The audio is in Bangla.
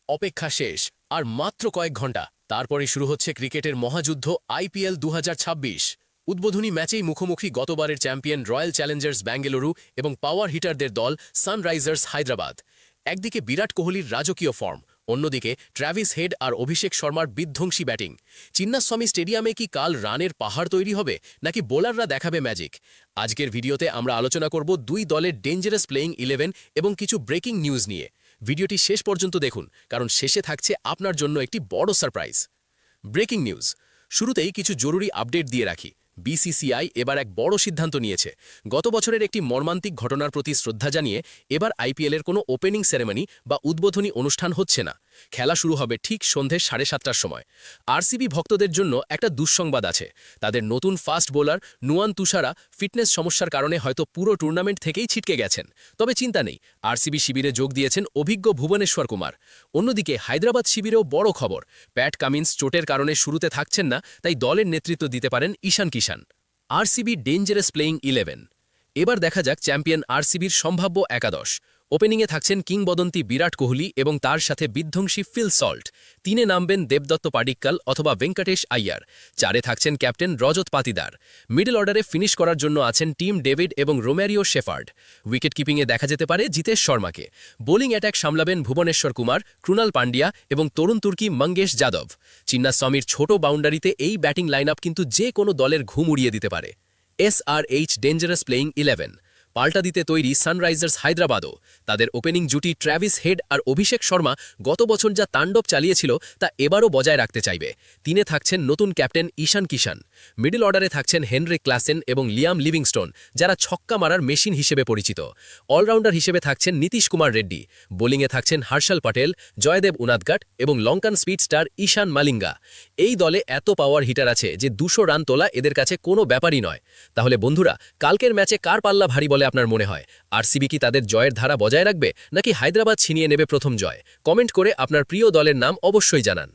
অপেক্ষা শেষ আর মাত্র কয়েক ঘন্টা তারপরে শুরু হচ্ছে ক্রিকেটের মহাযুদ্ধ আইপিএল ২০২৬ উদ্বোধনী ম্যাচেই মুখোমুখি গতবারের চ্যাম্পিয়ন রয়্যাল চ্যালেঞ্জার্স ব্যাঙ্গালুরু এবং পাওয়ার হিটারদের দল সানরাইজার্স হায়দ্রাবাদ। একদিকে বিরাট কোহলির রাজকীয় ফর্ম, অন্যদিকে ট্র্যাভিস হেড আর অভিষেক শর্মার বিধ্বংসী ব্যাটিং। চিন্নাস্বামী স্টেডিয়ামে কি কাল রানের পাহাড় তৈরি হবে নাকি বোলাররা দেখাবে ম্যাজিক? আজকের ভিডিওতে আমরা আলোচনা করব দুই দলের ডেঞ্জারাস প্লেয়িং 11 এবং কিছু ব্রেকিং নিউজ নিয়ে। ভিডিওটি শেষ পর্যন্ত দেখুন, কারণ শেষে থাকছে আপনার জন্য একটি বড় সারপ্রাইজ। Breaking news. শুরুতেই কিছু জরুরি আপডেট দিয়ে রাখি। বিসিসিআই এবার এক বড় সিদ্ধান্ত নিয়েছে। গত বছরের একটি মর্মান্তিক ঘটনার প্রতি শ্রদ্ধা জানিয়ে এবার আইপিএলের কোনো ওপেনিং সেরেমনি বা উদ্বোধনী অনুষ্ঠান হচ্ছে না। খেলা শুরু হবে ঠিক সন্ধে 7:30টার সময়। আরসিবি ভক্তদের জন্য একটা দুঃসংবাদ আছে। তাদের নতুন fast bowler Nuwan Thushara fitness সমস্যার কারণে হয়তো পুরো টুর্নামেন্ট থেকেই ছিটকে গেছেন। তবে চিন্তা নেই, আরসিবি শিবিরে যোগ দিয়েছেন অভিজ্ঞ ভুবনেশ্বর কুমার। অন্যদিকে হায়দ্রাবাদ শিবিরেও বড় খবর, প্যাট কামিন্স চোটের কারণে শুরুতে থাকছেন না, তাই দলের নেতৃত্ব দিতে পারেন Ishan Kishan. RCB dangerous playing 11। এবার দেখা যাক চ্যাম্পিয়ন আরসিবির সম্ভাব্য একাদশ। ওপেনিংয়ে থাকছেন কিংবদন্তি বিরাট কোহলি এবং তার সাথে বিধ্বংসী ফিল সল্ট। 3-এ নামবেন দেবদত্ত পাডিক্কাল অথবা ভেঙ্কটেশ আইয়ার। 4-এ থাকছেন ক্যাপ্টেন রজত পাতিদার। মিডল অর্ডারে ফিনিশ করার জন্য আছেন টিম ডেভিড এবং রোম্যারিও শেফার্ড। উইকেট কিপিংয়ে দেখা যেতে পারে জিতেশ শর্মাকে। বোলিং অ্যাটাক সামলাবেন ভুবনেশ্বর কুমার, ক্রুনাল পান্ডিয়া এবং তরুণ তুর্কি মঙ্গেশ যাদব। চিন্নাস্বামীর ছোট বাউন্ডারিতে এই ব্যাটিং লাইন আপ কিন্তু যে কোনো দলের ঘুম উড়িয়ে দিতে পারে। SRH dangerous playing 11। পাল্টা দিতে তৈরি সানরাইজার্স হায়দ্রাবাদও। তাদের ওপেনিং জুটি ট্র্যাভিস হেড আর অভিষেক শর্মা গত বছর যা তাণ্ডব চালিয়েছিল তা এবারও বজায় রাখতে চাইবে। 3-এ থাকছেন নতুন ক্যাপ্টেন ঈশান কিষান। মিডল অর্ডারে থাকছেন হেনরি ক্লাসেন এবং লিয়াম লিভিংস্টোন, যারা ছক্কা মারার মেশিন হিসেবে পরিচিত। অলরাউন্ডার হিসেবে থাকছেন নীতিশ কুমার রেড্ডি। বোলিংয়ে থাকছেন হর্ষল পটেল, জয়দেব উনাদগাট এবং লঙ্কান স্পিড স্টার ঈশান মালিঙ্গা। এই দলে এত পাওয়ার হিটার আছে যে 200 রান তোলা এদের কাছে কোনো ব্যাপারই নয়। তাহলে বন্ধুরা, কালকের ম্যাচে কার পাল্লা ভারী বলে আপনার মনে হয়? আরসিবি কি তাদের জয়ের ধারা বজায় রাখবে নাকি হায়দ্রাবাদ ছিনিয়ে নেবে প্রথম জয়? কমেন্ট করে আপনার প্রিয় দলের নাম অবশ্যই জানান।